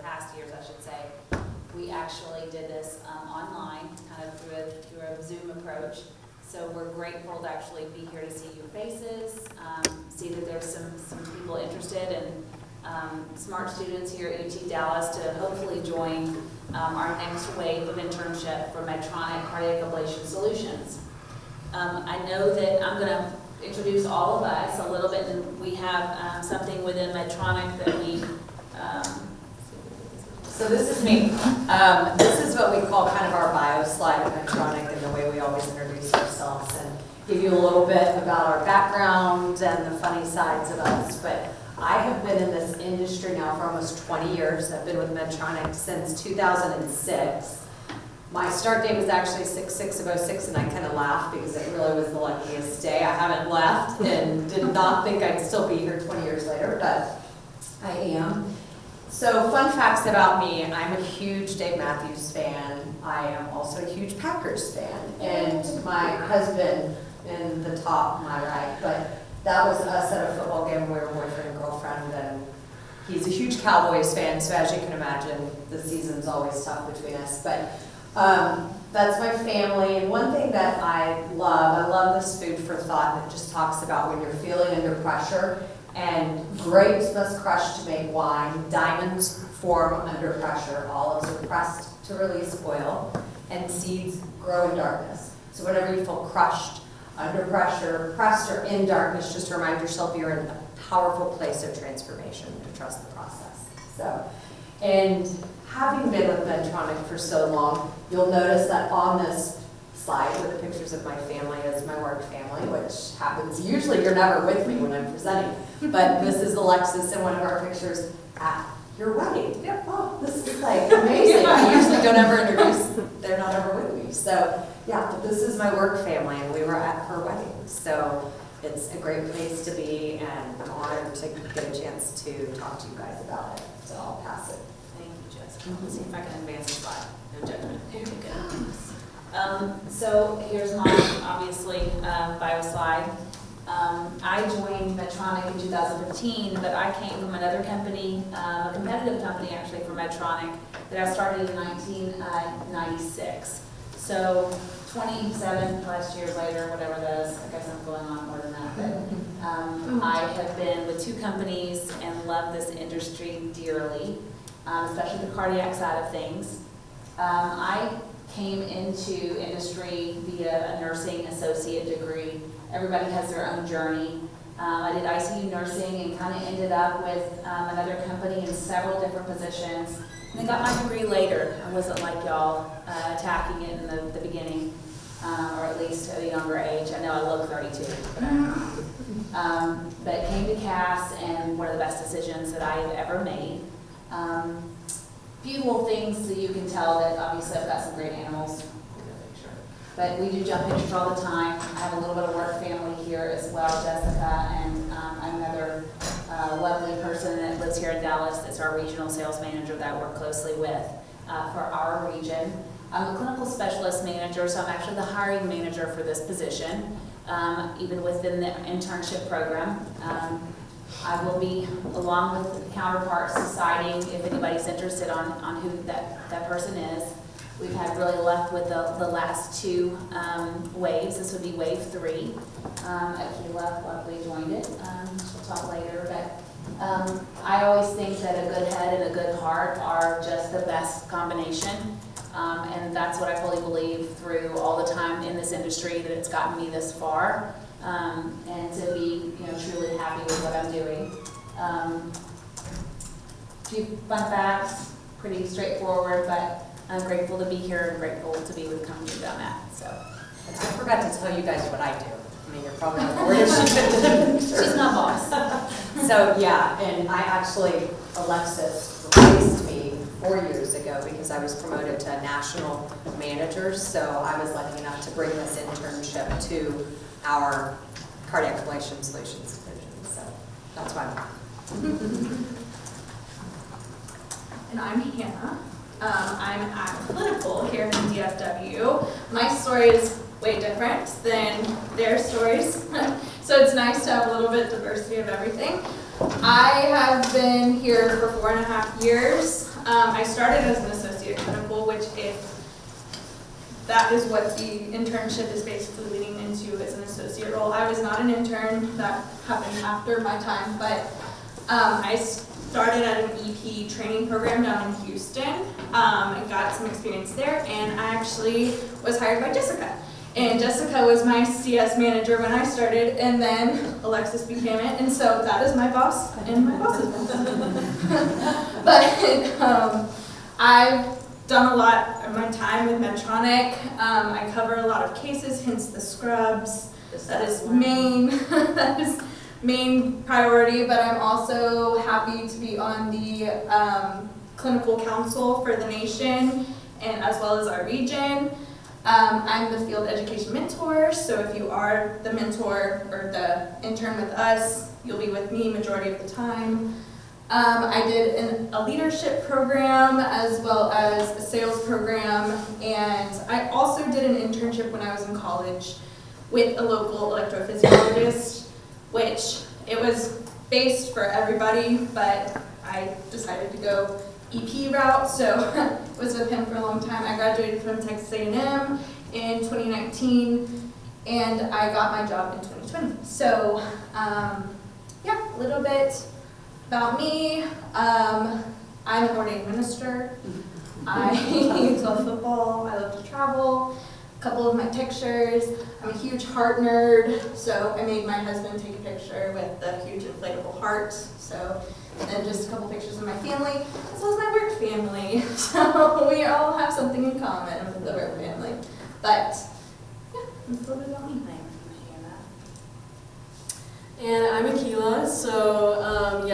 past years, I should say, we actually did this online, kind of through a Zoom approach. So we're grateful to actually be here to see your faces, see that there's some people interested, and smart students here at UT Dallas to hopefully join our next wave of internship for Medtronic Cardiac Ablation Solutions. I know that I'm going to introduce all of us a little bit, and we have something within Medtronic that we So this is me. This is what we call kind of our bio slide at Medtronic, and the way we always introduce ourselves and give you a little bit about our background and the funny sides of us. But I have been in this industry now for almost 20 years. I've been with Medtronic since 2006. My start date was actually 6/6/06, and I kind of laughed because it really was the luckiest day. I haven't left and did not think I'd still be here 20 years later, but I am. So fun facts about me, I'm a huge Dave Matthews fan. I am also a huge Packers fan. And my husband in the top, my right, but that was us at a football game. We were boyfriend and girlfriend, and he's a huge Cowboys fan, so as you can imagine, the season's always tough between us. But that's my family, and one thing that I love this food for thought that just talks about when you're feeling under pressure. And grapes must crush to make wine, diamonds form under pressure, olives are pressed to release oil, and seeds grow in darkness. So whenever you feel crushed, under pressure, pressed, or in darkness, just remind yourself you're in a powerful place of transformation, to trust the process. So, and having been with Medtronic for so long, you'll notice that on this slide with the pictures of my family is my work family, which happens, usually you're never with me when I'm presenting, but this is Alexis in one of our pictures at your wedding. Yep. Oh, this is like amazing. I usually don't ever introduce, they're not ever with me. So yeah, but this is my work family, and we were at her wedding. So it's a great place to be, and I'm honored to get a chance to talk to you guys about it. So I'll pass it. Thank you, Jessica. Let's see if I can advance the slide. No judgment. Here we go. So here's my, obviously, bio slide. I joined Medtronic in 2015, but I came from another company, a competitive company actually for Medtronic, that I started in 1996. So 27 plus years later, whatever that is, I guess I'm going on more than that, but I have been with two companies and love this industry dearly, especially the cardiac side of things. I came into industry via a nursing associate degree. Everybody has their own journey. I did ICU nursing and kind of ended up with another company in several different positions. And then got my degree later. I wasn't like y'all attacking it in the beginning, or at least at a younger age. I know I look 32, but it came to CAS, and one of the best decisions that I have ever made. Few little things that you can tell that obviously I've got some great animals, but we do jump pictures all the time. I have a little bit of work family here as well, Jessica, and another lovely person that lives here in Dallas that's our regional sales manager that I work closely with for our region. I'm a clinical specialist manager, so I'm actually the hiring manager for this position, even within the internship program. I will be, along with counterparts, deciding if anybody's interested on who that person is. We've had really luck with the last two waves. This would be wave 3. Akila luckily joined it. She'll talk later, but I always think that a good head and a good heart are just the best combination. And that's what I fully believe through all the time in this industry, that it's gotten me this far. And to be, truly happy with what I'm doing. A few fun facts, pretty straightforward, but I'm grateful to be here and grateful to be with the company that I'm at. So I forgot to tell you guys what I do. I mean, you're probably not bored if she's not boss. So yeah, and I actually, Alexis replaced me 4 years ago because I was promoted to national manager. So I was lucky enough to bring this internship to our cardiac ablation solutions division. So that's why I'm here. And I'm Hannah. I'm at clinical here in DFW. My story is way different than their stories. So it's nice to have a little bit of diversity of everything. I have been here for 4.5 years. I started as an associate clinical, which that is what the internship is basically leading into, as an associate role. I was not an intern, that happened after my time, but I started at an EP training program down in Houston. I got some experience there, and I actually was hired by Jessica. And Jessica was my CS manager when I started, and then Alexis became it, and so that is my boss and my boss's boss. But I've done a lot of my time with Medtronic. I cover a lot of cases, hence the scrubs. That is main priority, but I'm also happy to be on the clinical council for the nation and as well as our region. I'm the field education mentor, so if you are the mentor or the intern with us, you'll be with me majority of the time. I did a leadership program as well as a sales program, and I also did an internship when I was in college with a local electrophysiologist, which it was based for everybody, but I decided to go EP route, so was with him for a long time. I graduated from Texas A&M in 2019, and I got my job in 2020. So, yeah, a little bit about me. I'm an ordained minister. I love football. I love to travel. A couple of my pictures. I'm a huge heart nerd, so I made my husband take a picture with the huge inflatable heart. So, and just a couple pictures of my family, as well as my work family. So we all have something in common with the work family. But yeah, that's a little bit about me. And I'm Akila, so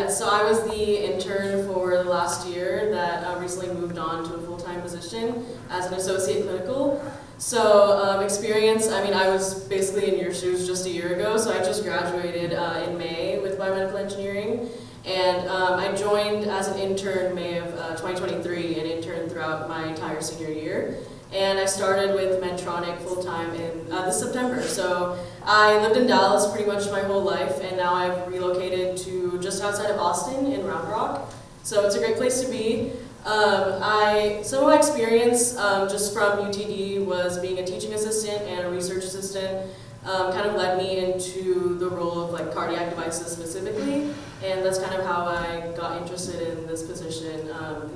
so I was the intern for the last year that recently moved on to a full-time position as an associate clinical. So experience, I was basically in your shoes just a year ago, so I just graduated in May with biomedical engineering. And I joined as an intern May of 2023 and interned throughout my entire senior year. And I started with Medtronic full-time in this September. So I lived in Dallas pretty much my whole life, and now I've relocated to just outside of Austin in Round Rock. So it's a great place to be. Some of my experience just from UTD was being a teaching assistant and a research assistant. Kind of led me into the role of cardiac devices specifically, and that's kind of how I got interested in this position in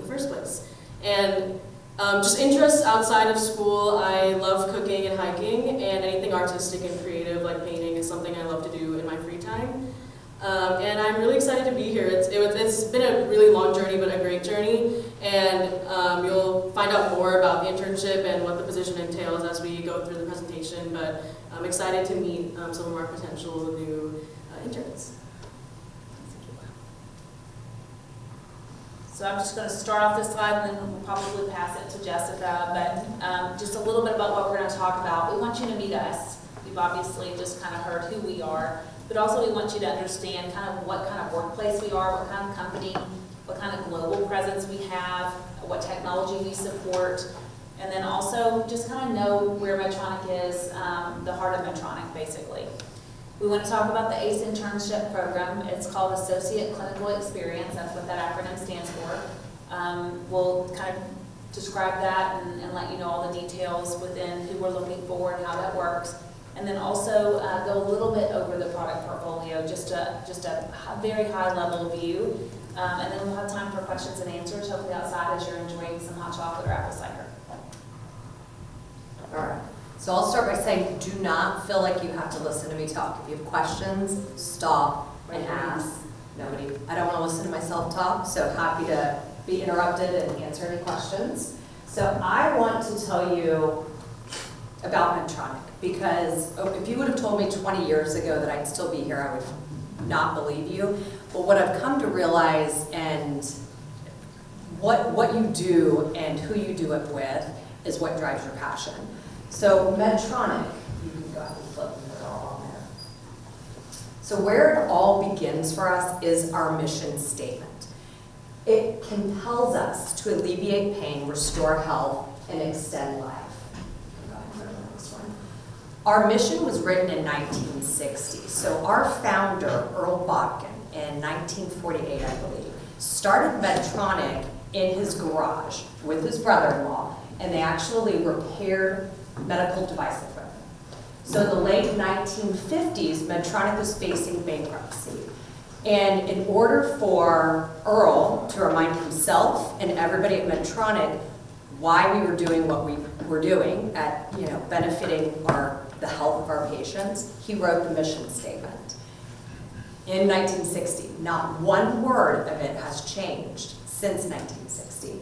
the first place. And just interests outside of school, I love cooking and hiking, and anything artistic and creative like painting is something I love to do in my free time. And I'm really excited to be here. It's been a really long journey, but a great journey, and you'll find out more about the internship and what the position entails as we go through the presentation, but I'm excited to meet some of our potential new interns. So I'm just going to start off this slide, and then we'll probably pass it to Jessica, but just a little bit about what we're going to talk about. We want you to meet us. We've obviously just kind of heard who we are, but also we want you to understand kind of what kind of workplace we are, what kind of company, what kind of global presence we have, what technology we support, and then also just kind of know where Medtronic is, the heart of Medtronic, basically. We want to talk about the ACE internship program. It's called Associate Clinical Experience. That's what that acronym stands for. We'll kind of describe that and let you know all the details within who we're looking for and how that works. And then also go a little bit over the product portfolio, just a very high level view. And then we'll have time for questions and answers, hopefully outside as you're enjoying some hot chocolate or apple cider. All right. So I'll start by saying, do not feel like you have to listen to me talk. If you have questions, stop and ask. I don't want to listen to myself talk, so happy to be interrupted and answer any questions. So I want to tell you about Medtronic, because if you would have told me 20 years ago that I'd still be here, I would not believe you. But what I've come to realize, and what you do and who you do it with, is what drives your passion. So Medtronic, you can go ahead and flip them, they're all on there. So where it all begins for us is our mission statement. It compels us to alleviate pain, restore health, and extend life. Go ahead and go to the next one. Our mission was written in 1960. So our founder, Earl Botkin, in 1948, I believe, started Medtronic in his garage with his brother-in-law, and they actually repaired medical device equipment. So in the late 1950s, Medtronic was facing bankruptcy. And in order for Earl to remind himself and everybody at Medtronic why we were doing what we were doing at, benefiting the health of our patients, he wrote the mission statement in 1960. Not one word of it has changed since 1960.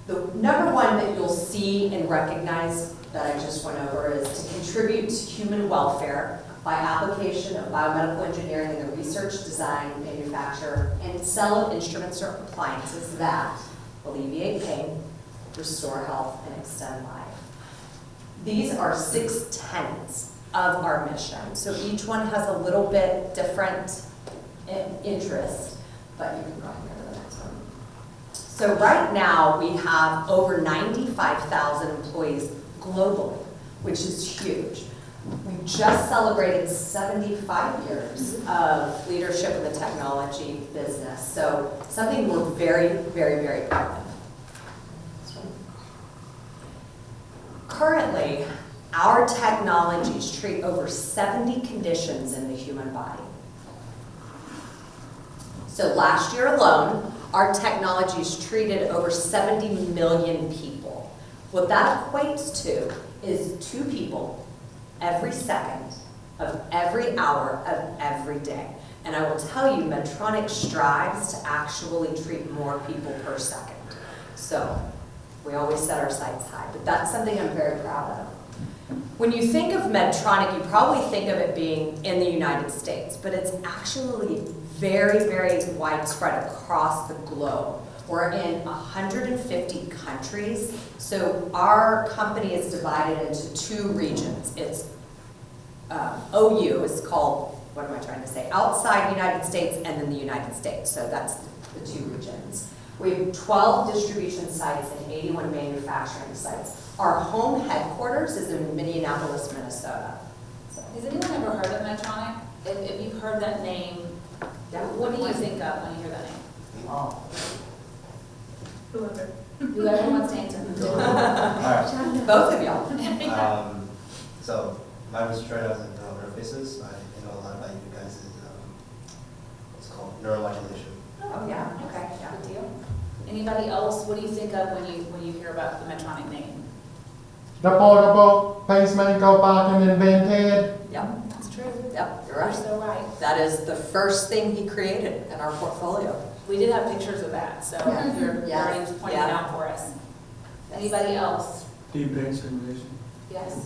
The number one that you'll see and recognize that I just went over is to contribute to human welfare by application of biomedical engineering in the research, design, manufacture, and sale of instruments or appliances that alleviate pain, restore health, and extend life. These are 6 tenets of our mission. So each one has a little bit different interest, but you can go ahead and go to the next one. So right now we have over 95,000 employees globally, which is huge. We just celebrated 75 years of leadership in the technology business. So something we're very, very, very proud of. Currently, our technologies treat over 70 conditions in the human body. So last year alone, our technologies treated over 70 million people. What that equates to is 2 people every second of every hour of every day. And I will tell you, Medtronic strives to actually treat more people per second. So we always set our sights high, but that's something I'm very proud of. When you think of Medtronic, you probably think of it being in the United States, but it's actually very, very widespread across the globe. We're in 150 countries, so our company is divided into 2 regions. It's OU is called, what am I trying to say, outside the United States and then the United States, so that's the 2 regions. We have 12 distribution sites and 81 manufacturing sites. Our home headquarters is in Minneapolis, Minnesota. So, Has anyone ever heard of Medtronic? If you've heard that name, what do you think of when you hear that name? oh. Whoever. Whoever wants to answer. Alright, Both of y'all. so mine was straight out of the interfaces. I know a lot about you guys. What's called neuromodulation. Oh, yeah, okay, yeah. Good deal. Anybody else, what do you think of when you hear about the Medtronic name? The portable pacemaker back invented. Yep, That's true. yep, you're You're right. so right. That is the first thing he created in our portfolio. We did have pictures of that, so Yeah. you're Yeah. already pointing it Yeah. out for us. Anybody else? Deep brain stimulation. Yes.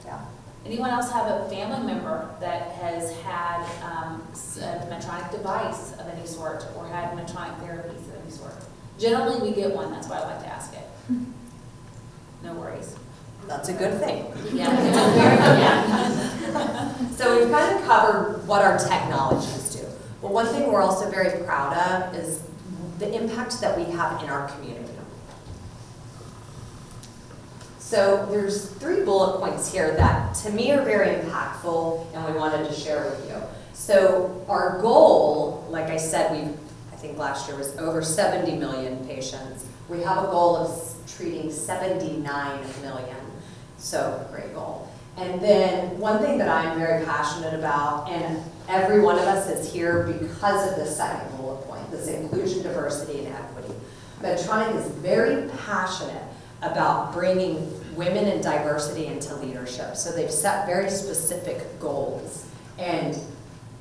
Yeah. Anyone else have a family member that has had a Medtronic device of any sort or had Medtronic therapies of any sort? Generally, we get one. That's why I like to ask it. No worries. That's a good thing. Yeah. Yeah. So we've kind of covered what our technologies do. But one thing we're also very proud of is the impact that we have in our community. So there's 3 bullet points here that to me are very impactful and we wanted to share with you. So our goal, like I said, I think last year was over 70 million patients. We have a goal of treating 79 million. So great goal. And then one thing that I'm very passionate about, and every one of us is here because of the second bullet point, this inclusion, diversity, and equity. Medtronic is very passionate about bringing women and diversity into leadership. So they've set very specific goals. And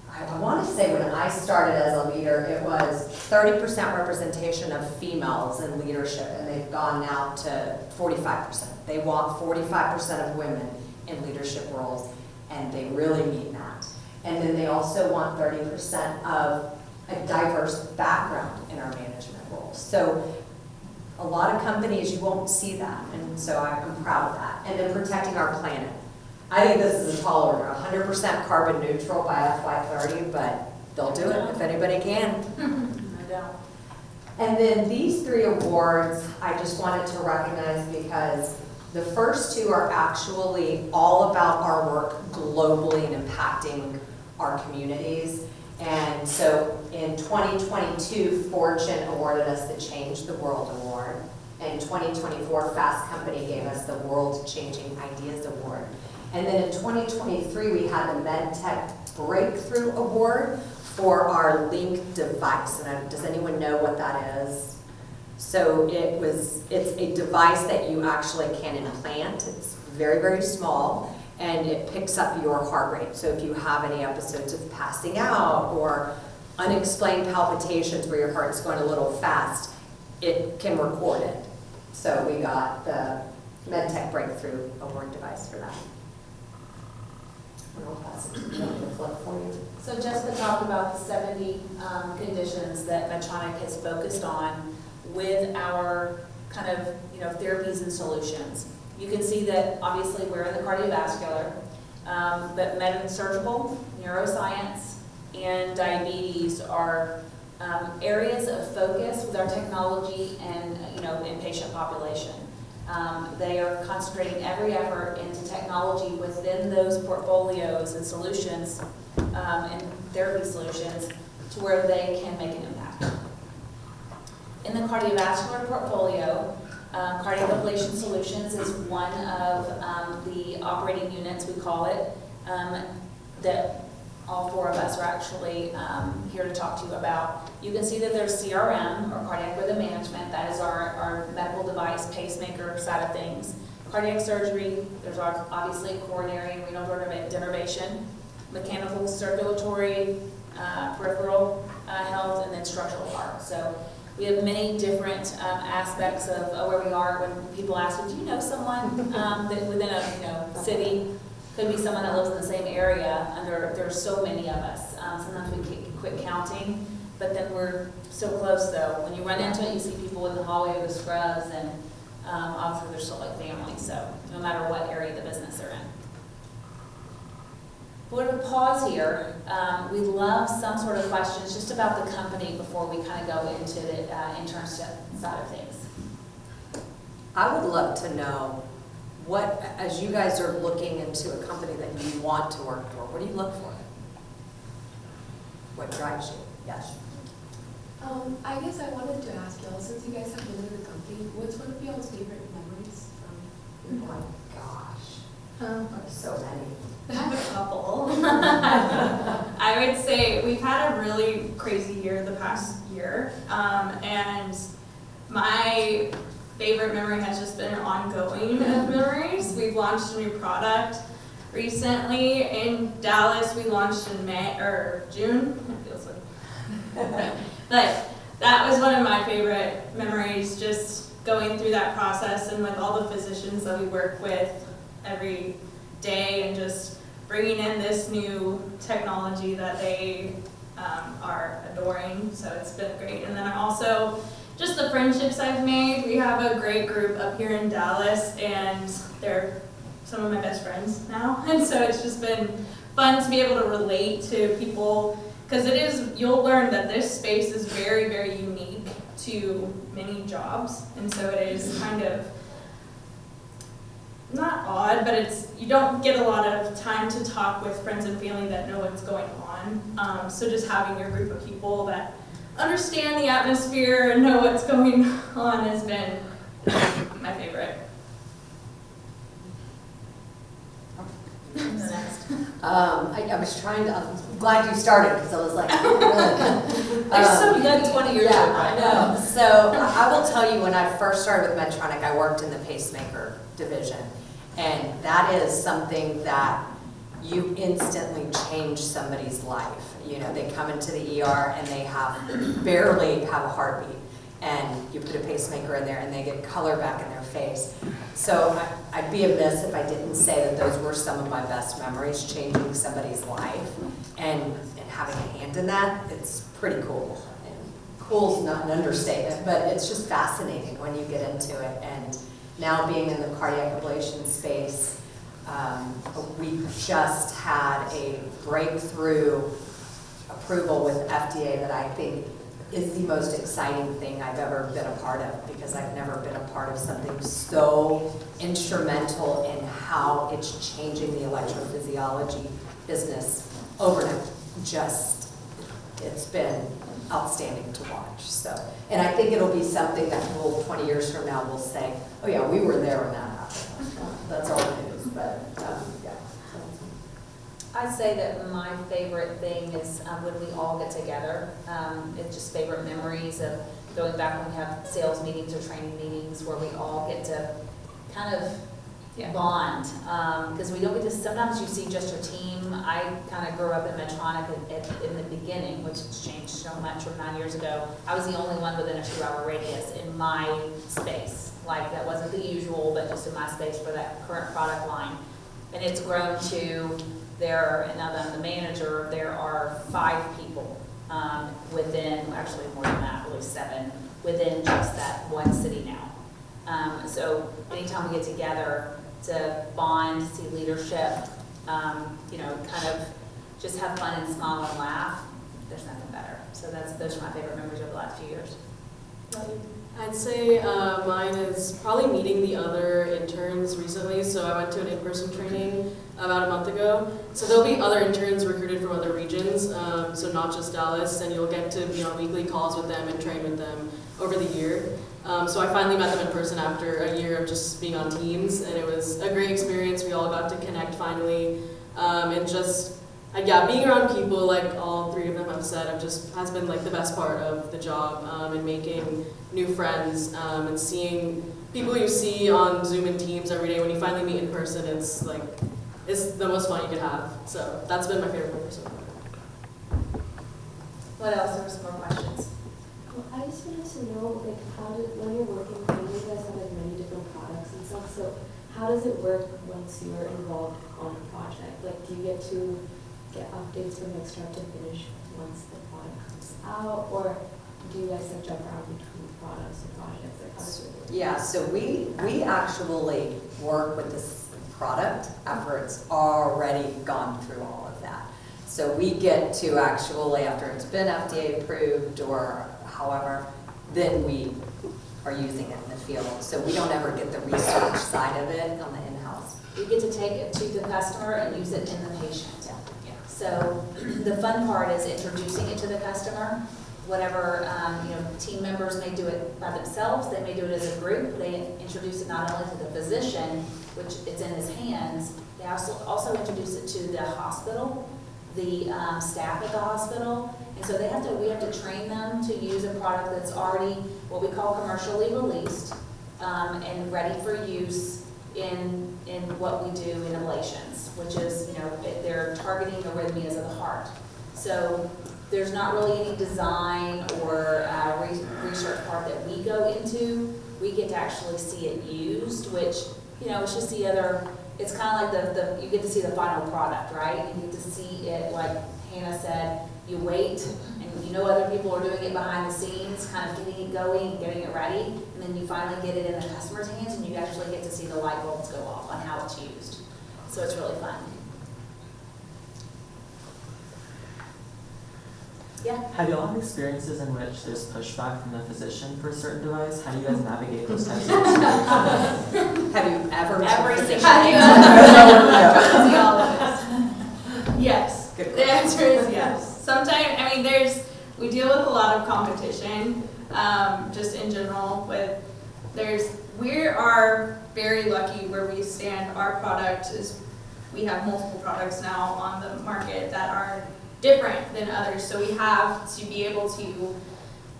I want to say when I started as a leader, it was 30% representation of females in leadership, and they've gone now to 45%. They want 45% of women in leadership roles, and they really mean that. And then they also want 30% of a diverse background in our management roles. So a lot of companies, you won't see that, and so I'm proud of that. And then protecting our planet. I think this is a tall order, 100% carbon neutral by FY30, but they'll do it if anybody can. I don't. And then these 3 awards, I just wanted to recognize because The first two are actually all about our work globally and impacting our communities. And so in 2022, Fortune awarded us the Change the World Award. In 2024, Fast Company gave us the World Changing Ideas Award. And then in 2023, we had the MedTech Breakthrough Award for our Link device. And does anyone know what that is? So it's a device that you actually can implant. It's very, very small, and it picks up your heart rate. So if you have any episodes of passing out or unexplained palpitations where your heart's going a little fast, it can record it. So we got the MedTech Breakthrough Award device for that. And I'll pass it to the flip for you. So Jessica talked about the 70 conditions that Medtronic has focused on with our kind of, therapies and solutions. You can see that obviously we're in the cardiovascular, but med-surgical, neuroscience, and diabetes are areas of focus with our technology and, in patient population. They are concentrating every effort into technology within those portfolios and solutions and therapy solutions to where they can make an impact. In the cardiovascular portfolio, cardiac ablation solutions is one of the operating units, we call it, that all four of us are actually here to talk to you about. You can see that there's CRM, or cardiac rhythm management. That is our medical device pacemaker side of things. Cardiac surgery, there's obviously coronary and renal denervation, mechanical circulatory, peripheral health, and then structural heart. So we have many different aspects of where we are. When people ask, do you know someone that within a city? Could be someone that lives in the same area, and there are so many of us. Sometimes we quit counting, but then we're so close though. When you run into it, you see people in the hallway with scrubs, and obviously they're still like family, so no matter what area of the business they're in. We're going to pause here. We'd love some sort of questions just about the company before we kind of go into the internship side of things. I would love to know what, as you guys are looking into a company that you want to work for, what do you look for? What drives you? Yes. I guess I wanted to ask y'all, since you guys have been in the company, what's one of y'all's favorite memories from Oh my gosh, so many. I have a couple. I would say we've had a really crazy year the past year, and my favorite memory has just been an ongoing of memories. We've launched a new product recently in Dallas. We launched in June. It feels like. But that was one of my favorite memories, just going through that process and with all the physicians that we work with every day, and just bringing in this new technology that they are adoring. So it's been great. And then also just the friendships I've made. We have a great group up here in Dallas, and they're some of my best friends now. And so it's just been fun to be able to relate to people, because you'll learn that this space is very, very unique to many jobs. And so it is kind of not odd, but you don't get a lot of time to talk with friends and family that know what's going on. So just having your group of people that understand the atmosphere and know what's going on has been my favorite. I was trying to, I'm glad you started, because I was like, There's so good 20 years yeah, ago. I know. So I will tell you, when I first started with Medtronic, I worked in the pacemaker division, and that is something that you instantly change somebody's life. They come into the ER and they barely have a heartbeat, and you put a pacemaker in there and they get color back in their face. So I'd be amiss if I didn't say that those were some of my best memories, changing somebody's life and having a hand in that. It's pretty cool. And cool's not an understatement, but it's just fascinating when you get into it. And now being in the cardiac ablation space, we just had a breakthrough approval with FDA that I think is the most exciting thing I've ever been a part of, because I've never been a part of something so instrumental in how it's changing the electrophysiology business overnight. Just, it's been outstanding to watch. So, and I think it'll be something that 20 years from now we'll say, oh yeah, we were there when that happened. That's all it is, but yeah. I'd say that my favorite thing is when we all get together. It's just favorite memories of going back when we have sales meetings or training meetings where we all get to kind of bond. Because we don't get to, sometimes you see just your team. I kind of grew up in Medtronic in the beginning, which has changed so much from 9 years ago. I was the only one within a 2-hour radius in my space. Like, that wasn't the usual, but just in my space for that current product line. And it's grown to and now that I'm the manager, there are 5 people within, actually more than that, really 7, within just that one city now. So anytime we get together to bond, see leadership, you know, kind of just have fun and smile and laugh, there's nothing better. So those are my favorite memories of the last few years. I'd say mine is probably meeting the other interns recently. So I went to an in-person training about a month ago. So there'll be other interns recruited from other regions, so not just Dallas, and you'll get to be on weekly calls with them and train with them over the year. So I finally met them in person after a year of just being on Teams, and it was a great experience. We all got to connect finally, and just yeah, being around people, like all 3 of them have said, has been like the best part of the job, and making new friends, and seeing people you see on Zoom and Teams every day. When you finally meet in person, it's the most fun you could have. So that's been my favorite part so far. What else? There were some more questions. Well, I just wanted to know, like, when you're working, I know you guys have like many different products and stuff, so how does it work once you're involved on a project? Like, do you get to get updates from like start to finish once the product comes out, or do you guys like jump around between products and projects? Like, how does it work? Yeah, so we actually work with this product after it's already gone through all of that. So we get to actually, after it's been FDA approved or however, then we are using it in the field. So we don't ever get the research side of it on the in-house. You get to take it to the customer and use it in the patient. So the fun part is introducing it to the customer. Whatever, team members may do it by themselves, they may do it as a group. They introduce it not only to the physician, which it's in his hands, they also introduce it to the hospital, the staff at the hospital. And so we have to train them to use a product that's already what we call commercially released and ready for use in what we do in ablations, which is, they're targeting arrhythmias of the heart. So there's not really any design or research part that we go into. We get to actually see it used, which, it's just the other, it's kind of like you get to see the final product, right? You get to see it, like Hannah said, you wait, and other people are doing it behind the scenes, kind of getting it going, getting it ready, and then you finally get it in the customer's hands, and you actually get to see the light bulbs go off on how it's used. So it's really fun. Yeah. Have you all had experiences in which there's pushback from the physician for a certain device? How do you guys navigate those types of experiences? Have you ever Every physician? Yes. Good The answer is yes. Sometimes, we deal with a lot of competition, just in general. We are very lucky where we stand. Our product we have multiple products now on the market that are different than others. So we have to be able to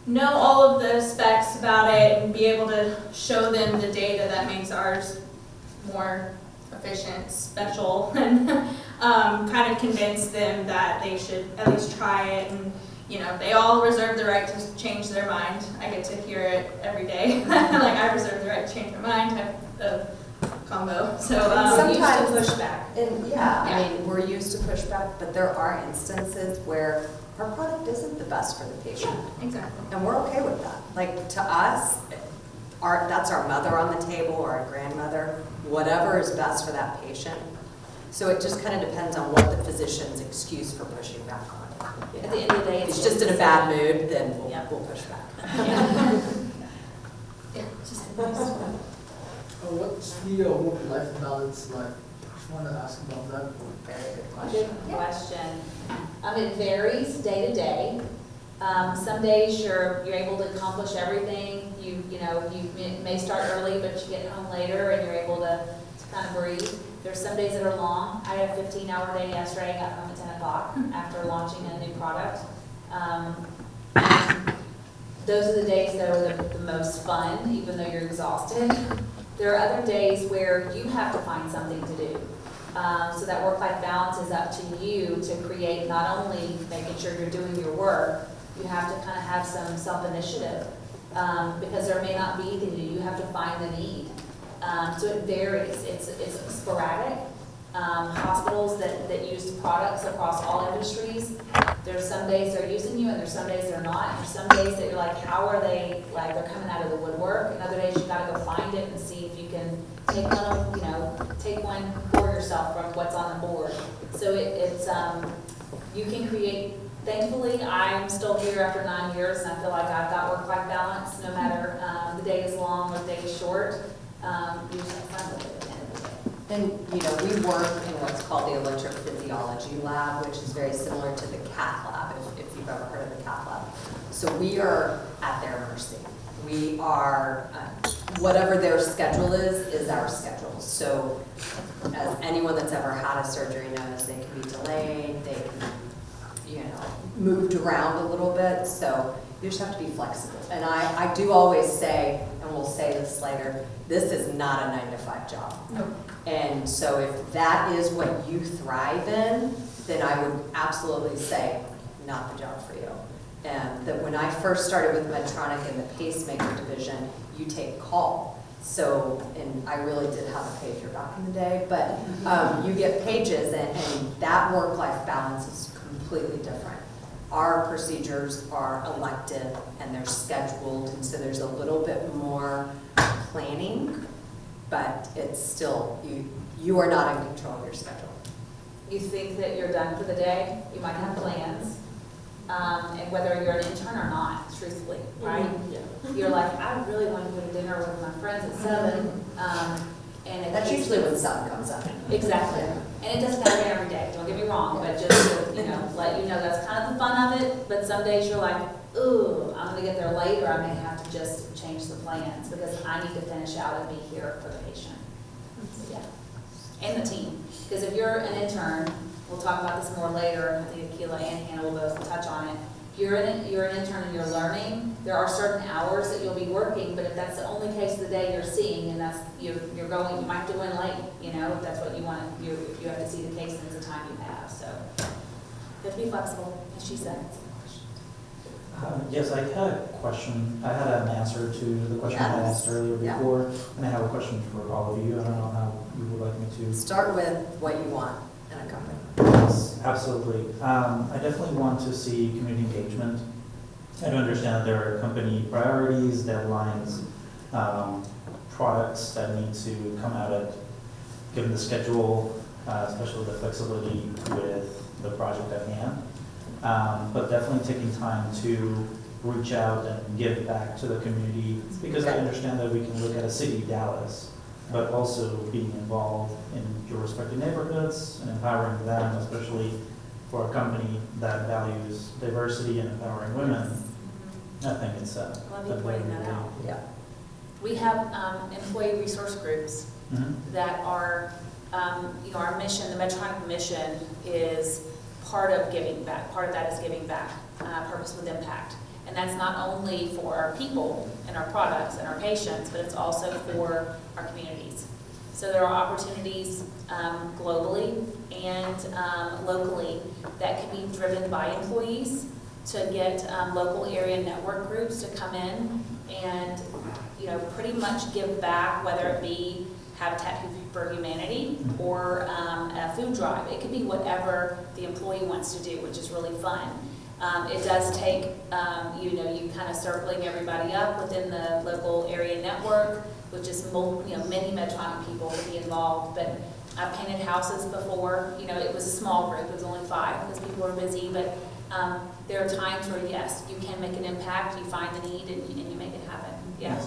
know all of the specs about it and be able to show them the data that makes ours more efficient, special, and kind of convince them that they should at least try it. And they all reserve the right to change their mind. I get to hear it every day. I reserve the right to change my mind type of combo. So sometimes pushback. And we're used to pushback, but there are instances where our product isn't the best for the patient. Yeah, exactly. And we're okay with that. Like, to us, that's our mother on the table or our grandmother, whatever is best for that patient. So it just kind of depends on what the physician's excuse for pushing back on. At the end of the day, If it's just in a bad mood, then we'll push back. What's the work-life balance like? Just want to ask about that. Good question. It varies day to day. Some days you're able to accomplish everything. You may start early, but you get home later and you're able to kind of breathe. There's some days that are long. I had a 15-hour day yesterday. I got home at 10 o'clock after launching a new product. Those are the days that are the most fun, even though you're exhausted. There are other days where you have to find something to do. So that work-life balance is up to you to create, not only making sure you're doing your work, you have to kind of have some self-initiative because there may not be anything to do. You have to find the need. So it varies. It's sporadic. Hospitals that use products across all industries, there's some days they're using you and there's some days they're not. And there's some days that you're like, how are they, like they're coming out of the woodwork. And other days you gotta go find it and see if you can take one for yourself from what's on the board. So it's you can create, thankfully I'm still here after 9 years and I feel like I've got work-life balance no matter the day is long or the day is short. You just have fun with it at the end of the day. And, we work in what's called the electrophysiology lab, which is very similar to the cath lab, if you've ever heard of the cath lab. So we are at their mercy. We are, whatever their schedule is our schedule. So as anyone that's ever had a surgery knows, they can be delayed, they can, moved around a little bit. So you just have to be flexible. And I do always say, and we'll say this later, this is not a 9-to-5 job. Nope. And so if that is what you thrive in, then I would absolutely say, not the job for you. And that when I first started with Medtronic in the pacemaker division, you take call. So, and I really did have a pager back in the day, but you get pages and that work-life balance is completely different. Our procedures are elective and they're scheduled, and so there's a little bit more planning, but it's still, you are not in control of your schedule. You think that you're done for the day, you might have plans, and whether you're an intern or not, truthfully, right? Yeah. You're like, I really want to go to dinner with my friends at 7, and That's usually when sun comes up. Exactly. And it doesn't happen every day, don't get me wrong, but just to, let you know that's kind of the fun of it, but some days you're like, ooh, I'm gonna get there late, or I may have to just change the plans because I need to finish out and be here for the patient. So, yeah. And the team. Because if you're an intern, we'll talk about this more later, I think Akila and Hannah will both touch on it. If you're an intern and you're learning, there are certain hours that you'll be working, but if that's the only case of the day you're seeing, and that's you're going, you might have to go in late, if that's what you want, if you have to see the case, then it's the time you have. So you have to be flexible, as she said. Yes, I had a question. I had an answer to the question I asked earlier before, and I have a question for all of you. I don't know how you would like me to. Start with what you want in a company. Yes, absolutely. I definitely want to see community engagement. I do understand that there are company priorities, deadlines, products that need to come out at, given the schedule, especially the flexibility with the project at hand. But definitely taking time to reach out and give back to the community, because I understand that we can look at a city, Dallas, but also being involved in your respective neighborhoods and empowering them, especially for a company that values diversity and empowering women. I think it's a Love you pointing that out. Yeah. We have employee resource groups that are, our mission, the Medtronic mission is part of giving back. Part of that is giving back, purpose with impact. And that's not only for our people and our products and our patients, but it's also for our communities. So there are opportunities globally and locally that can be driven by employees to get local area network groups to come in and pretty much give back, whether it be Habitat for Humanity or a food drive. It could be whatever the employee wants to do, which is really fun. It does take, you kind of circling everybody up within the local area network, which is, many Medtronic people to be involved. But I've painted houses before. It was a small group. It was only 5 because people were busy. But There are times where, yes, you can make an impact, you find the need, and you make it happen. Yeah,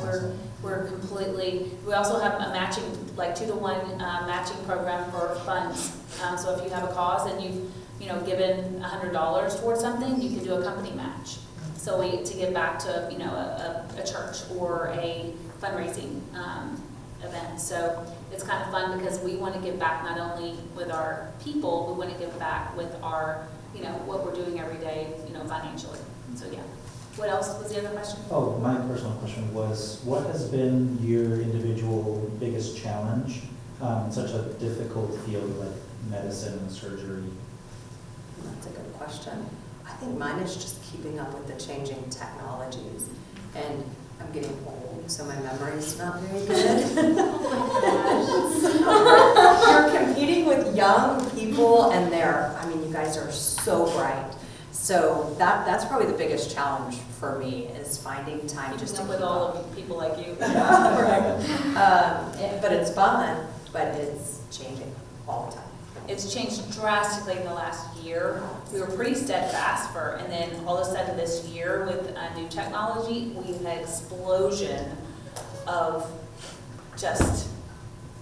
we're completely, we also have a matching, like 2-to-1 matching program for funds. So if you have a cause and you've, given $100 towards something, you can do a company match. So to give back to, a church or a fundraising event. So it's kind of fun because we want to give back not only with our people, we want to give back with our, what we're doing every day, financially. So yeah. What else was the other question? Oh, my personal question was, what has been your individual biggest challenge in such a difficult field like medicine and surgery? That's a good question. I think mine is just keeping up with the changing technologies. And I'm getting old, so my memory's not very good. You're competing with young people, and you guys are so bright. So that's probably the biggest challenge for me, is finding time just to with all of people like you. But it's fun, but it's changing all the time. It's changed drastically in the last year. We were pretty steadfast and then all of a sudden this year with new technology, we've had an explosion of just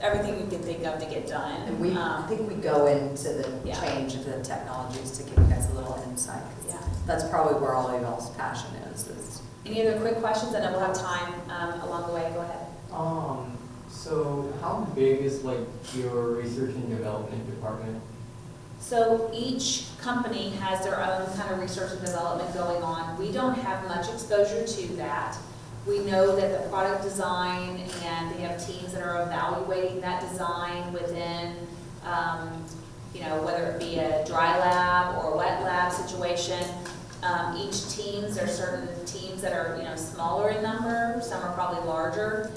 everything we can think of to get done. And I think we go into the change of the technologies to give you guys a little insight. Yeah. That's probably where all of y'all's passion is. Any other quick questions? I know we'll have time along the way. Go ahead. So how big is your research and development department? So each company has their own kind of research and development going on. We don't have much exposure to that. We know that the product design, and they have teams that are evaluating that design within, whether it be a dry lab or a wet lab situation. There are certain teams that are, smaller in number. Some are probably larger.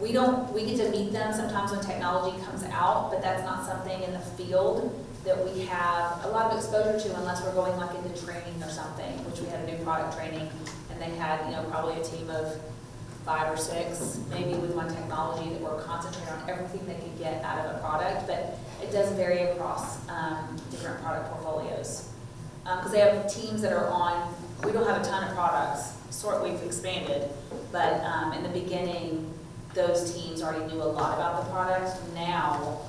We get to meet them sometimes when technology comes out, but that's not something in the field that we have a lot of exposure to unless we're going into training or something, which we had a new product training, and they had, probably a team of 5 or 6, maybe with one technology that were concentrating on everything they could get out of a product, but it does vary across different product portfolios. Because they have teams that are on, we don't have a ton of products, we've expanded, but in the beginning, those teams already knew a lot about the product. Now,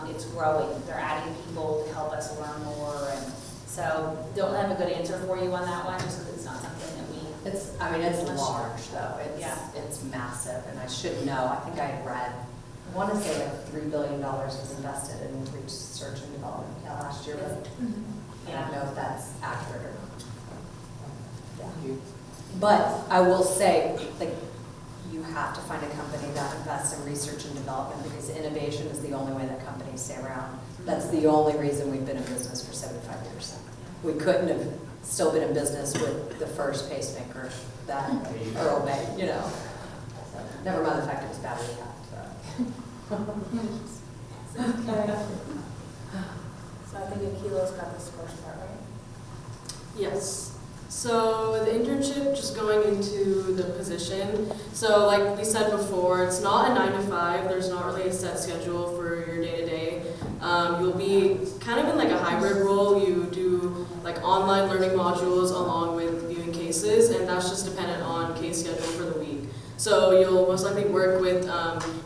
it's growing. They're adding people to help us learn more, and so don't have a good answer for you on that one, just because it's not something that we. It's large though. It's massive, and I should know. I think I had read. I want to say $3 billion was invested in research and development last year, but I don't know if that's accurate or not. Yeah. But I will say, you have to find a company that invests in research and development, because innovation is the only way that companies stay around. That's the only reason we've been in business for 75 years. We couldn't have still been in business with the first pacemaker that Earl made, So, never mind the fact it was battery packed. So I think Akila's got this first part, right? Yes. So the internship, just going into the position. So like we said before, it's not a 9 to 5. There's not really a set schedule for your day-to-day. You'll be kind of in a hybrid role. You do online learning modules along with viewing cases, and that's just dependent on case schedule for the week. So you'll most likely work with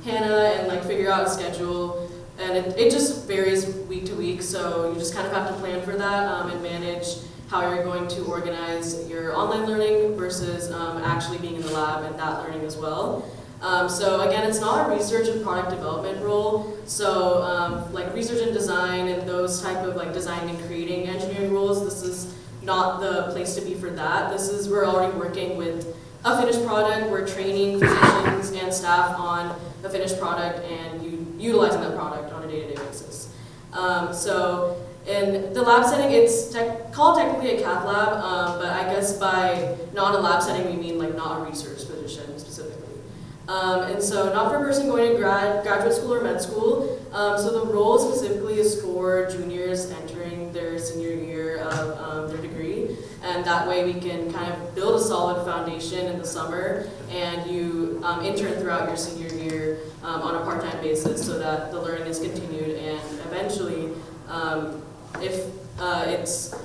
Hannah and figure out a schedule, and it just varies week to week. So you just kind of have to plan for that and manage how you're going to organize your online learning versus actually being in the lab and that learning as well. So again, it's not a research and product development role. So research and design and those type of designing and creating engineering roles, this is not the place to be for that. We're already working with a finished product. We're training physicians and staff on a finished product and utilizing that product on a day-to-day basis. So in the lab setting, it's called technically a cath lab, but I guess by not a lab setting, we mean not a research position specifically. And so not for a person going to graduate school or med school. So the role specifically is for juniors entering their senior year of their degree. And that way we can kind of build a solid foundation in the summer, and you intern throughout your senior year on a part-time basis so that the learning is continued, and eventually if it's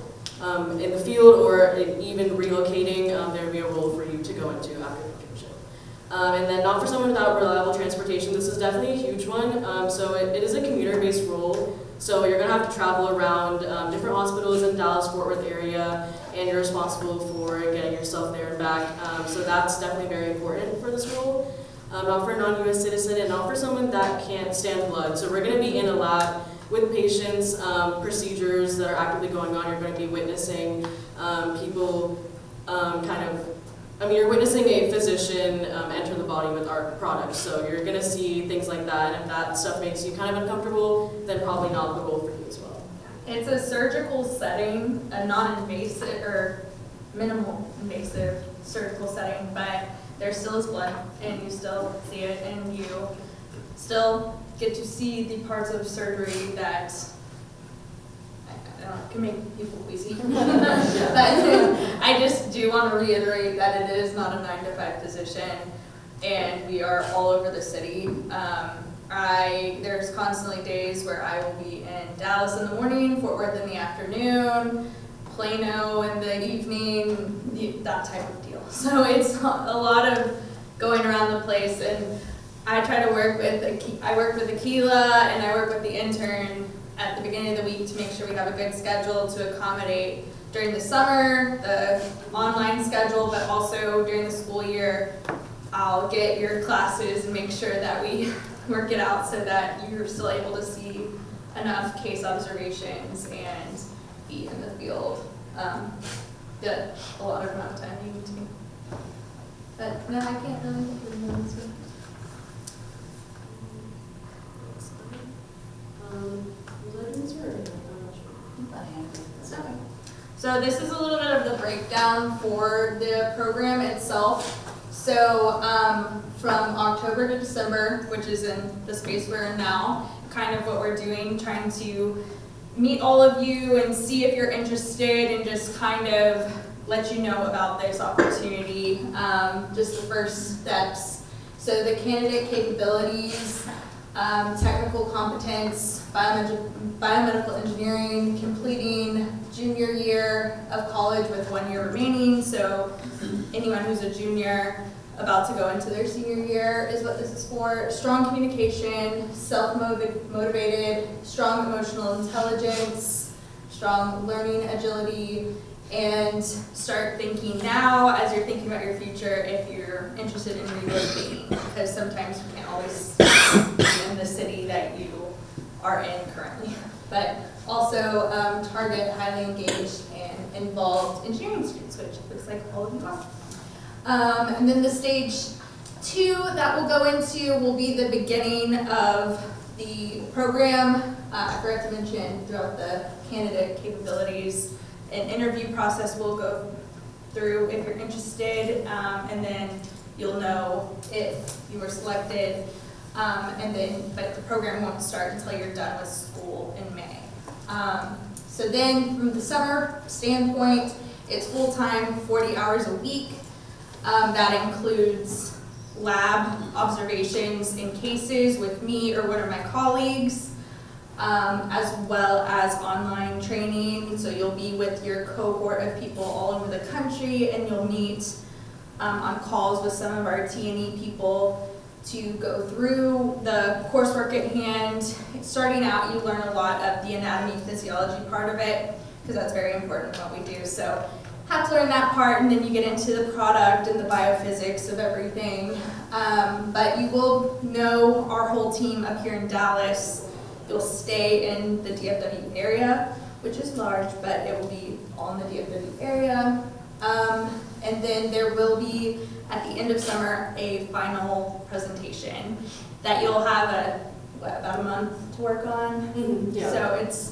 in the field or even relocating, there would be a role for you to go into after your internship. And then not for someone without reliable transportation, this is definitely a huge one. So it is a commuter-based role. So you're going to have to travel around different hospitals in Dallas-Fort Worth area, and you're responsible for getting yourself there and back. So that's definitely very important for this role. Not for a non-US citizen and not for someone that can't stand blood. So we're going to be in a lab with patients, procedures that are actively going on. You're going to be witnessing people you're witnessing a physician enter the body with our products. So you're going to see things like that. And if that stuff makes you kind of uncomfortable, then probably not the role for you as well. It's a surgical setting, a non-invasive or minimal invasive surgical setting, but there still is blood and you still see it and you still get to see the parts of surgery that can make people queasy. But I just do want to reiterate that it is not a 9-to-5 position and we are all over the city. There's constantly days where I will be in Dallas in the morning, Fort Worth in the afternoon, Plano in the evening, that type of deal. So it's a lot of going around the place, and I try to work with Aquila and I work with the intern at the beginning of the week to make sure we have a good schedule to accommodate during the summer, the online schedule, but also during the school year, I'll get your classes and make sure that we work it out so that you're still able to see enough case observations and be in the field the allotted amount of time you need to be. But no, I can't really think of anyone this week. So this is a little bit of the breakdown for the program itself. So from October to December, which is in the space we're in now, kind of what we're doing, trying to meet all of you and see if you're interested and just kind of let you know about this opportunity, just the first steps. So the candidate capabilities, technical competence, biomedical engineering, completing junior year of college with 1 year remaining. So anyone who's a junior about to go into their senior year is what this is for. Strong communication, self-motivated, strong emotional intelligence, strong learning agility, and start thinking now as you're thinking about your future if you're interested in relocating, because sometimes you can't always be in the city that you are in currently. But also target highly engaged and involved engineering students, which looks like all of you are. And then the stage 2 that we'll go into will be the beginning of the program. I forgot to mention throughout the candidate capabilities, an interview process we'll go through if you're interested, and then you'll know if you were selected, but the program won't start until you're done with school in May. So then from the summer standpoint, it's full-time, 40 hours a week. That includes lab observations in cases with me or one of my colleagues, as well as online training. So you'll be with your cohort of people all over the country, and you'll meet on calls with some of our T&E people to go through the coursework at hand. Starting out, you learn a lot of the anatomy physiology part of it, because that's very important in what we do. So have to learn that part, and then you get into the product and the biophysics of everything. But you will know our whole team up here in Dallas. You'll stay in the DFW area, which is large, but it will be all in the DFW area. And then there will be, at the end of summer, a final presentation that you'll have about a month to work on. Mm-hmm. Yeah. So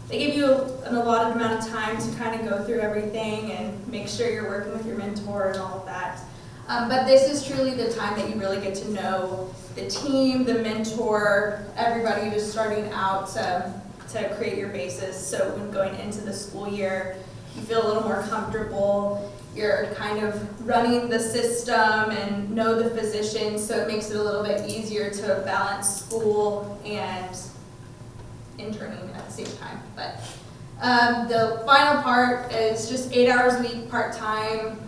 they give you an allotted amount of time to kind of go through everything and make sure you're working with your mentor and all of that. But this is truly the time that you really get to know the team, the mentor, everybody just starting out to create your basis. So when going into the school year, you feel a little more comfortable. You're kind of running the system and know the physician, so it makes it a little bit easier to balance school and interning at the same time. But The final part is just 8 hours a week, part-time.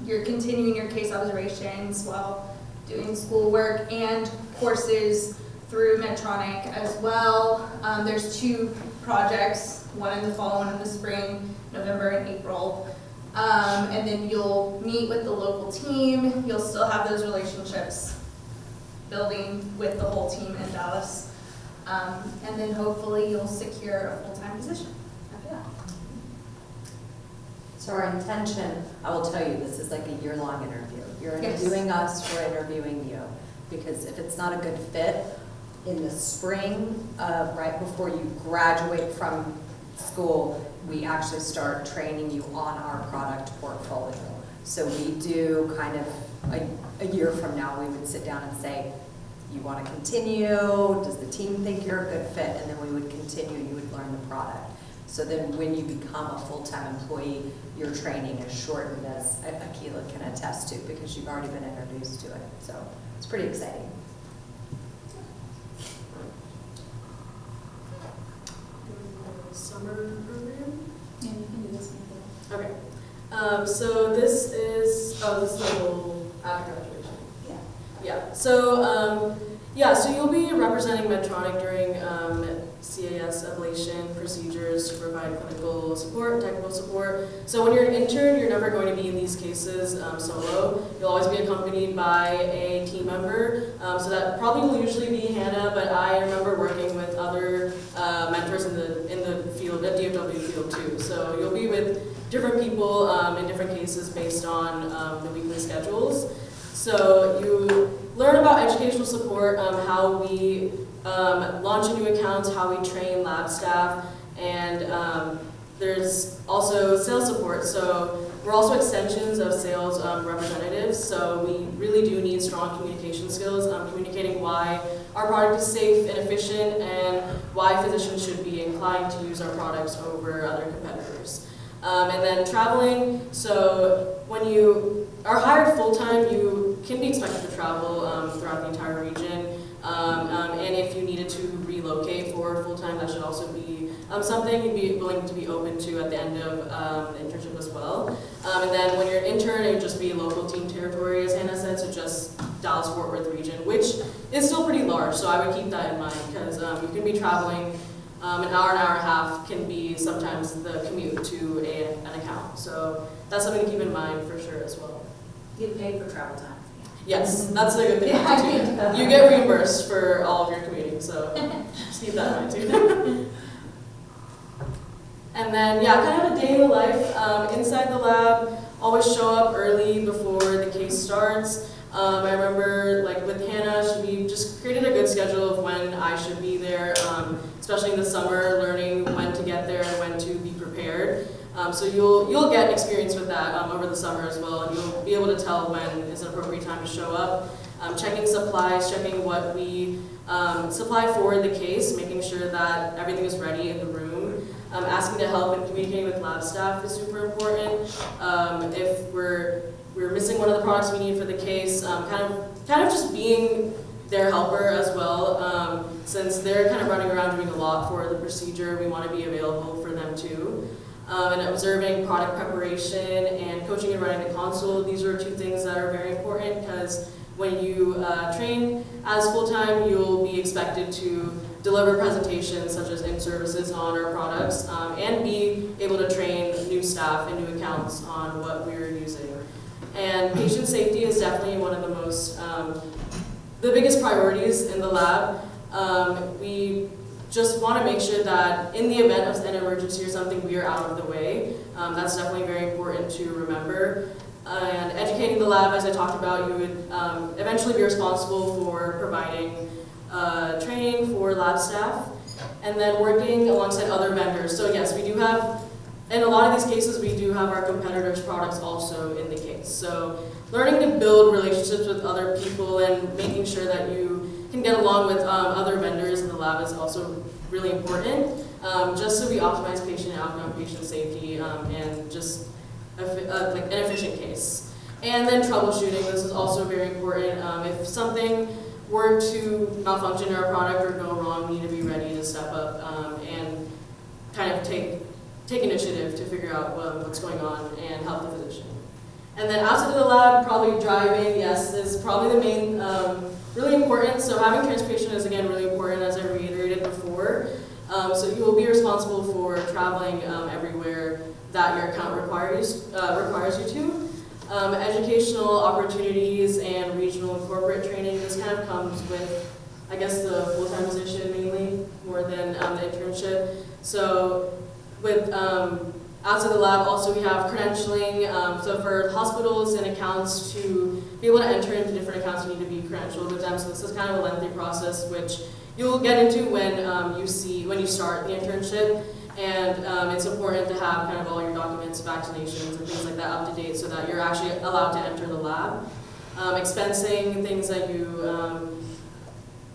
You're continuing your case observations while doing schoolwork and courses through Medtronic as well. There's 2 projects, one in the fall, one in the spring, November and April. And then you'll meet with the local team. You'll still have those relationships building with the whole team in Dallas. And then hopefully you'll secure a full-time position after that. So our intention, I will tell you, this is like a year-long interview. You're Yes. interviewing us, we're interviewing you. Because if it's not a good fit, in the spring, right before you graduate from school, we actually start training you on our product portfolio. So we do kind of, a year from now, we would sit down and say, you want to continue? Does the team think you're a good fit? And then we would continue, you would learn the product. So then when you become a full-time employee, your training is shortened, as Akila can attest to, because you've already been introduced to it. So it's pretty exciting. Summer program? Yeah, you can do this one. Okay. So this is the whole after graduation. Yeah. Yeah. So so you'll be representing Medtronic during CAS ablation procedures to provide clinical support, technical support. So when you're an intern, you're never going to be in these cases solo. You'll always be accompanied by a team member. So that probably will usually be Hannah, but I remember working with other mentors in the field, at DFW field too. So you'll be with different people in different cases based on the weekly schedules. So you learn about educational support, how we launch new accounts, how we train lab staff, and there's also sales support. So we're also extensions of sales representatives, so we really do need strong communication skills, communicating why our product is safe and efficient and why physicians should be inclined to use our products over other competitors. And then traveling, so when you are hired full-time, you can be expected to travel throughout the entire region. And if you needed to relocate for full-time, that should also be something you'd be willing to be open to at the end of the internship as well. And then when you're an intern, it would just be local team territory, as Hannah said, so just Dallas-Fort Worth region, which is still pretty large, so I would keep that in mind, because you can be traveling an hour and a half can be sometimes the commute to an account. So that's something to keep in mind for sure as well. You get paid for travel time. Yes, that's the good thing Yeah, too. You get reimbursed for all of your commuting, so just keep that in mind too. And then, kind of a day in the life inside the lab. Always show up early before the case starts. I remember, like with Hannah, we just created a good schedule of when I should be there, especially in the summer, learning when to get there and when to be prepared. So you'll get experience with that over the summer as well, and you'll be able to tell when is an appropriate time to show up. Checking supplies, checking what we supply for the case, making sure that everything is ready in the room. Asking to help and communicating with lab staff is super important. If we're missing one of the products we need for the case, kind of just being their helper as well. Since they're kind of running around doing a lot for the procedure, we want to be available for them too. And observing product preparation and coaching and running the console. These are 2 things that are very important, because when you train as full-time, you'll be expected to deliver presentations such as in-services on our products, and be able to train new staff and new accounts on what we're using. And patient safety is definitely one of the most, the biggest priorities in the lab. We just want to make sure that in the event of an emergency or something, we are out of the way. That's definitely very important to remember. And educating the lab, as I talked about, you would eventually be responsible for providing training for lab staff, and then working alongside other vendors. So yes, we do have, in a lot of these cases, we do have our competitors' products also in the case. So learning to build relationships with other people and making sure that you can get along with other vendors in the lab is also really important, just so we optimize patient outcome, patient safety, and just like an efficient case. And then troubleshooting, this is also very important. If something were to malfunction in our product or go wrong, we need to be ready to step up and kind of take initiative to figure out what's going on and help the physician. And then outside of the lab, probably driving, yes, is probably the main, really important. So having transportation is, again, really important, as I reiterated before. So you will be responsible for traveling everywhere that your account requires you to. Educational opportunities and regional and corporate training, this kind of comes with, I guess, the full-time position mainly, more than the internship. So with outside the lab, also we have credentialing. So for hospitals and accounts to be able to enter into different accounts, you need to be credentialed with them. So this is kind of a lengthy process, which you'll get into when you start the internship. And it's important to have kind of all your documents, vaccinations, and things like that up to date so that you're actually allowed to enter the lab. Expensing, things that you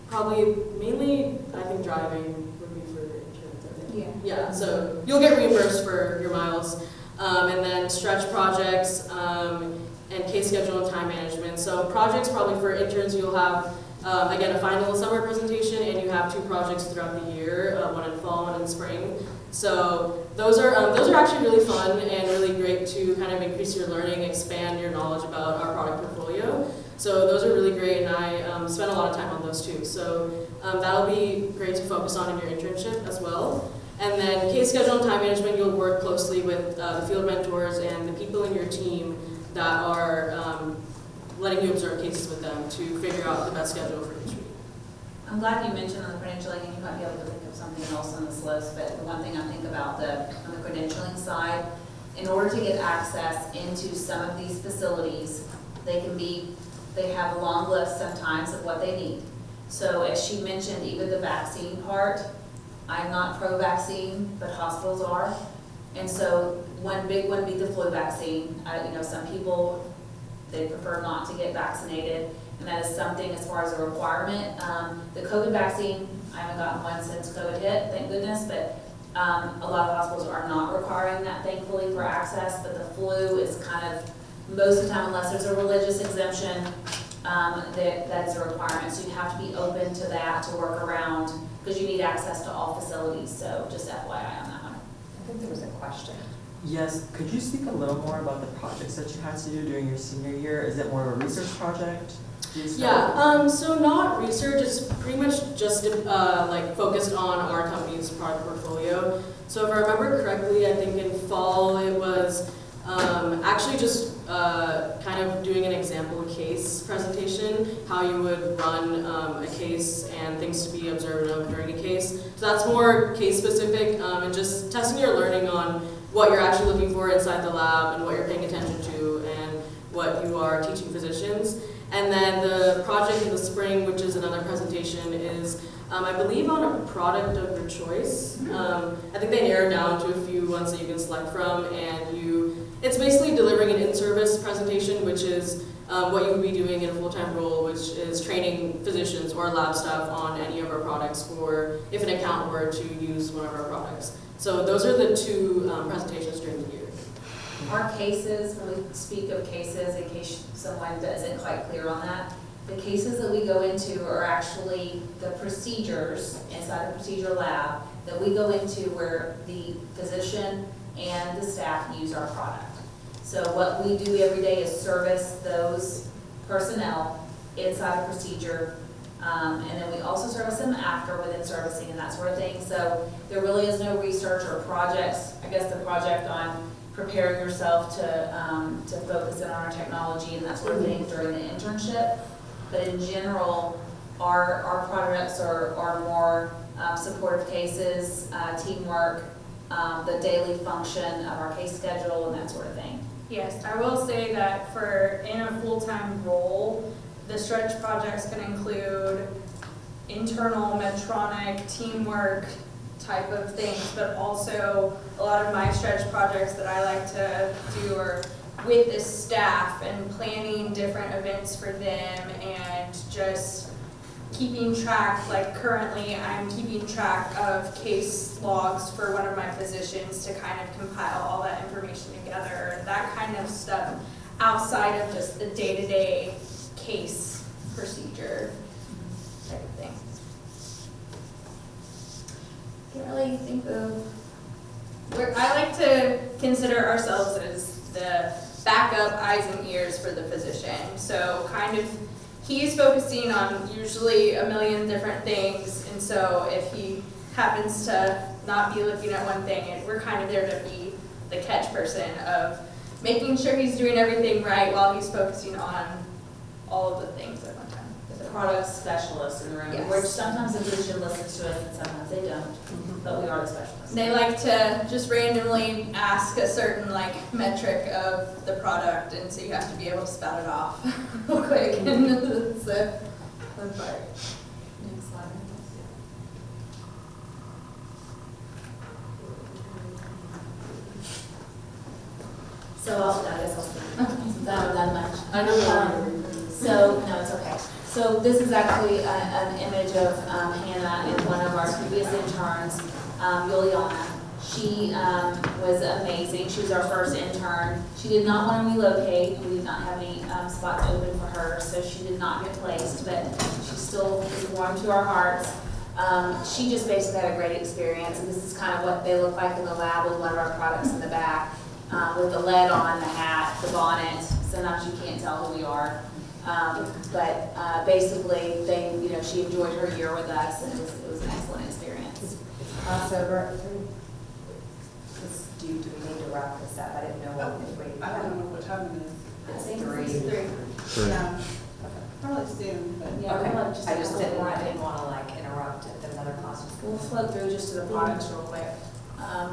probably mainly, I think driving would be for insurance, I think. Yeah, so you'll get reimbursed for your miles. And then stretch projects and case schedule and time management. So projects, probably for interns, you'll have again, a final summer presentation, and you have 2 projects throughout the year, one in fall, one in spring. So those are actually really fun and really great to kind of increase your learning, expand your knowledge about our product portfolio. So those are really great, and I spent a lot of time on those too. So that'll be great to focus on in your internship as well. And then case schedule and time management, you'll work closely with the field mentors and the people in your team that are letting you observe cases with them to figure out the best schedule for each week. I'm glad you mentioned on the credentialing, and you might be able to think of something else on this list, but the one thing I think about on the credentialing side, in order to get access into some of these facilities, they have a long list sometimes of what they need. So as she mentioned, even the vaccine part, I'm not pro-vaccine, but hospitals are. And so one big one would be the flu vaccine. Some people, they prefer not to get vaccinated, and that is something as far as a requirement. The COVID vaccine, I haven't gotten one since COVID hit, thank goodness, but a lot of hospitals are not requiring that, thankfully, for access, but the flu is kind of, most of the time, unless there's a religious exemption, that's a requirement. So you have to be open to that, to work around, because you need access to all facilities, so just FYI on that one. I think there was a question. Yes, could you speak a little more about the projects that you had to do during your senior year? Is it more of a research project? Yeah, so not research, it's pretty much just like focused on our company's product portfolio. So if I remember correctly, I think in fall it was actually just kind of doing an example case presentation, how you would run a case and things to be observed of during a case. So that's more case specific and just testing your learning on what you're actually looking for inside the lab and what you're paying attention to and what you are teaching physicians. And then the project in the spring, which is another presentation, is I believe on a product of your choice. I think they narrowed down to a few ones that you can select from, and it's basically delivering an in-service presentation, which is what you would be doing in a full-time role, which is training physicians or lab staff on any of our products, or if an account were to use one of our products. So those are the 2 presentations during the year. Our cases, when we speak of cases, in case someone isn't quite clear on that, the cases that we go into are actually the procedures inside the procedure lab that we go into where the physician and the staff use our product. So what we do every day is service those personnel inside the procedure, and then we also service them after within servicing and that sort of thing. So there really is no research or projects. I guess the project on preparing yourself to focus in on our technology and that sort of thing during the internship. But in general, our products are more supportive cases, teamwork, the daily function of our case schedule and that sort of thing. Yes, I will say that in a full-time role, the stretch projects can include internal Medtronic teamwork type of things, but also a lot of my stretch projects that I like to do are with the staff and planning different events for them and just keeping track. Like currently I'm keeping track of case logs for one of my physicians to kind of compile all that information together and that kind of stuff outside of just the day-to-day case procedure type of thing. Can't really think of consider ourselves as the backup eyes and ears for the physician. So kind of, he's focusing on usually a million different things, and so if he happens to not be looking at one thing, we're kind of there to be the catch person of making sure he's doing everything right while he's focusing on all of the things at one time. The product specialist in the room, Yes. which sometimes the physician listens to us and sometimes they don't, but we are the specialists. They like to just randomly ask a certain like metric of the product, and so you have to be able to spout it off real quick. And it's the fun part. Next slide. So I guess I'll start. Since I haven't done much. I know. So, no, it's okay. So this is actually an image of Hannah and one of our previous interns, Juliana. She was amazing. She was our first intern. She did not want to relocate. We did not have any spots open for her, so she did not get placed, but she still is warm to our hearts. She just basically had a great experience, and this is kind of what they look like in the lab with one of our products in the back, with the lead on, the hat, the bonnet. Sometimes you can't tell who we are. But basically, she enjoyed her year with us, and it was an excellent experience. Crossover, do we need to wrap this up? I didn't know if we. I don't know what time it is. I think Three. Yeah, probably soon, but. Yeah, Okay, we'll just I just didn't want to. to like interrupt if another class was We'll going. flow through just to the products real quick.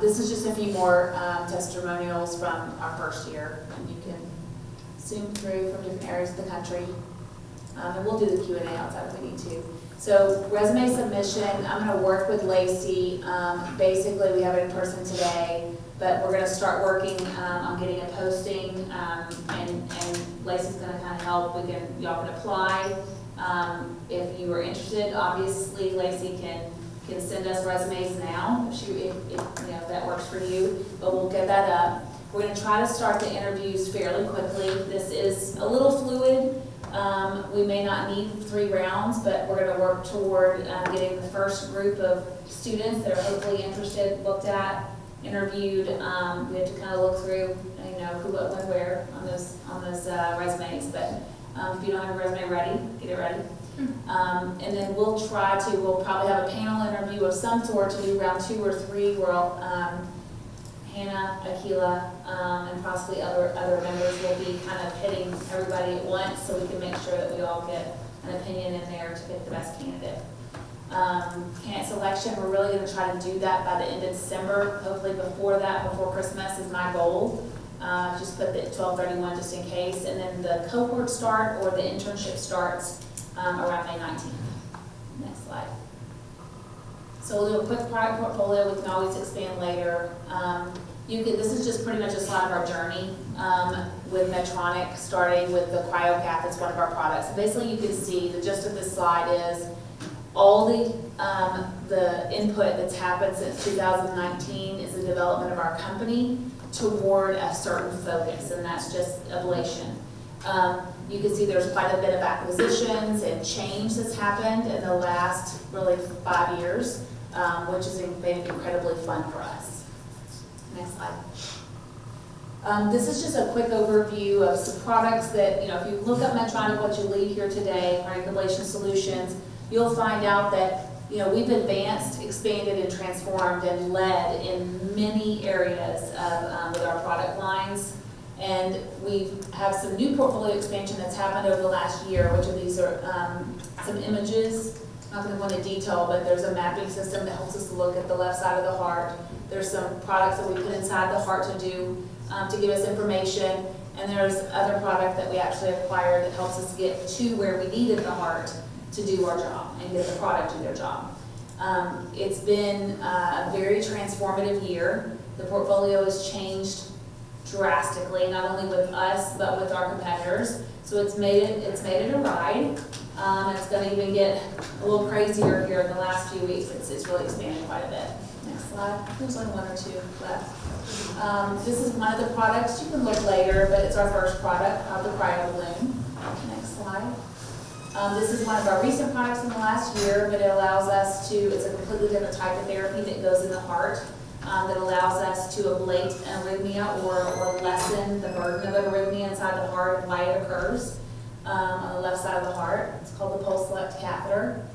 This is just a few more testimonials from our first year, and you can zoom through from different areas of the country. And we'll do the Q&A outside if we need to. So resume submission, I'm going to work with Lacey. Basically, we have it in person today, but we're going to start working on getting a posting, and Lacey's going to kind of help. Y'all can apply if you are interested. Obviously, Lacey can send us resumes now if that works for you, but we'll get that up. We're going to try to start the interviews fairly quickly. This is a little fluid. We may not need 3 rounds, but we're going to work toward getting the first group of students that are hopefully interested looked at, interviewed. We have to kind of look through, who, what, when, where on those resumes. But if you don't have a resume ready, get it ready. And then we'll probably have a panel interview of some sort to do round 2 or 3 where Hannah, Akila, and possibly other members will be kind of hitting everybody at once so we can make sure that we all get an opinion in there to pick the best candidate. Candidate selection, we're really going to try to do that by the end of December. Hopefully before Christmas is my goal. Just put the 12/31 just in case. And then the cohort start or the internship starts around May 19th. Next slide. So we'll do a quick product portfolio. We can always expand later. This is just pretty much a slide of our journey with Medtronic, starting with the CryoCath. It's one of our products. So basically, you can see the gist of this slide is all the input that's happened since 2019 is the development of our company toward a certain focus, and that's just ablation. You can see there's quite a bit of acquisitions and change that's happened in the last really 5 years, which has been incredibly fun for us. Next slide. This is just a quick overview of some products that, if you look up Medtronic, what you leave here today, Cryoablation Solutions, you'll find out that, we've advanced, expanded, and transformed and led in many areas with our product lines. And we have some new portfolio expansion that's happened over the last year, which of these are some images. I'm not going to go into detail, but there's a mapping system that helps us look at the left side of the heart. There's some products that we put inside the heart to give us information. And there's other product that we actually acquired that helps us get to where we needed the heart to do our job and get the product to do their job. It's been a very transformative year. The portfolio has changed drastically, not only with us, but with our competitors. So it's made it a ride. It's going to even get a little crazier here in the last few weeks. It's really expanded quite a bit. Next slide. There's only 1 or 2 left. This is one of the products. You can look later, but it's our first product called the Cryoballoon. Next slide. This is one of our recent products in the last year, but it allows us to, it's a completely different type of therapy that goes in the heart. that allows us to ablate an arrhythmia or lessen the burden of an arrhythmia inside the heart and why it occurs on the left side of the heart. It's called the PulseSelect Catheter.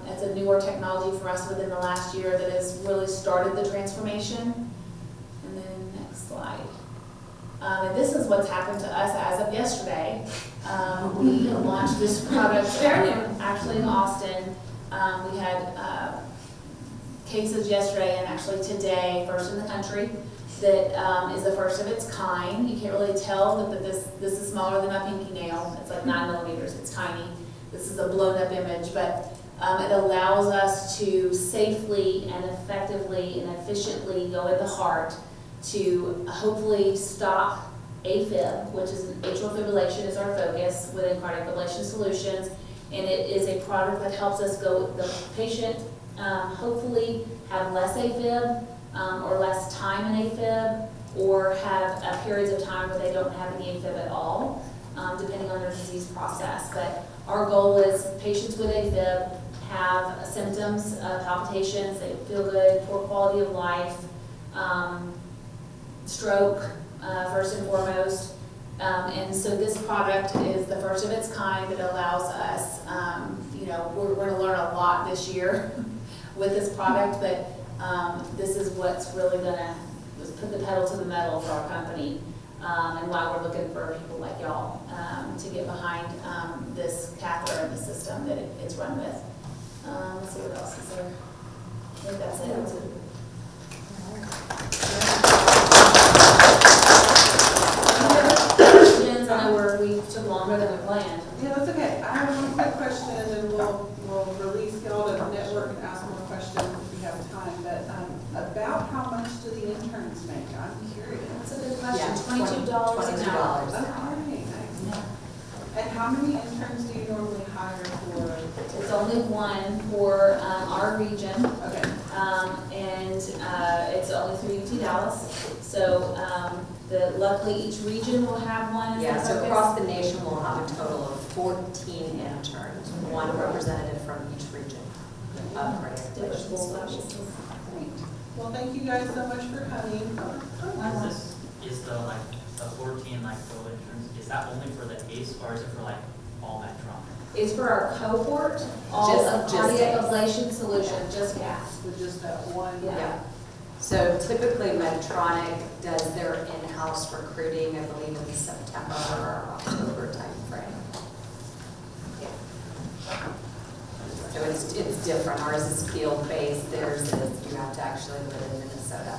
It's a newer technology for us within the last year that has really started the transformation. And then next slide. And this is what's happened to us as of yesterday. We launched this product actually in Austin. We had cases yesterday and actually today, first in the country, that is the first of its kind. You can't really tell that this is smaller than my pinky nail. It's like 9 millimeters, it's tiny. This is a blown up image, but it allows us to safely and effectively and efficiently go at the heart to hopefully stop AFib, which is atrial fibrillation is our focus within cardiac ablation solutions. And it is a product that helps us go, the patient hopefully have less AFib or less time in AFib, or have periods of time where they don't have any AFib at all, depending on their disease process. But our goal is patients with AFib have symptoms, palpitations, they feel good, poor quality of life, stroke, first and foremost. And so this product is the first of its kind that allows us, we're going to learn a lot this year with this product, but this is what's really going to put the pedal to the metal for our company, and why we're looking for people like y'all to get behind this catheter and the system that it's run with. Let's see what else is there. I think that's it. I know we took longer than we planned. Yeah, that's okay. I have one quick question, and then we'll release, get all the network and ask more questions if we have time. But about how much do the interns make? I'm curious. That's a good question. Yeah, $22 an hour. Okay, nice. And how many interns do you normally hire for? It's only one for our region. Okay. And it's only through UT Dallas. So luckily each region will have one. Yeah, so across the nation we'll have a total of 14 interns, one representative from each region of cardiac ablation solutions. Great. Well, thank you guys so much for coming. Is the 14 full interns, is that only for the ACE or is it for all Medtronic? It's for our cohort, all of cardiac ablation solution, just gas. For just that one. Yeah. So typically Medtronic does their in-house recruiting, I believe in September or October timeframe. Yeah. So it's different. Ours is field-based. Theirs is you have to actually live in Minnesota.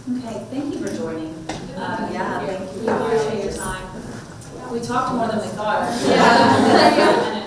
Okay, thank you for joining. Yeah, thank you. We appreciate your time. We talked more than we thought. Yeah.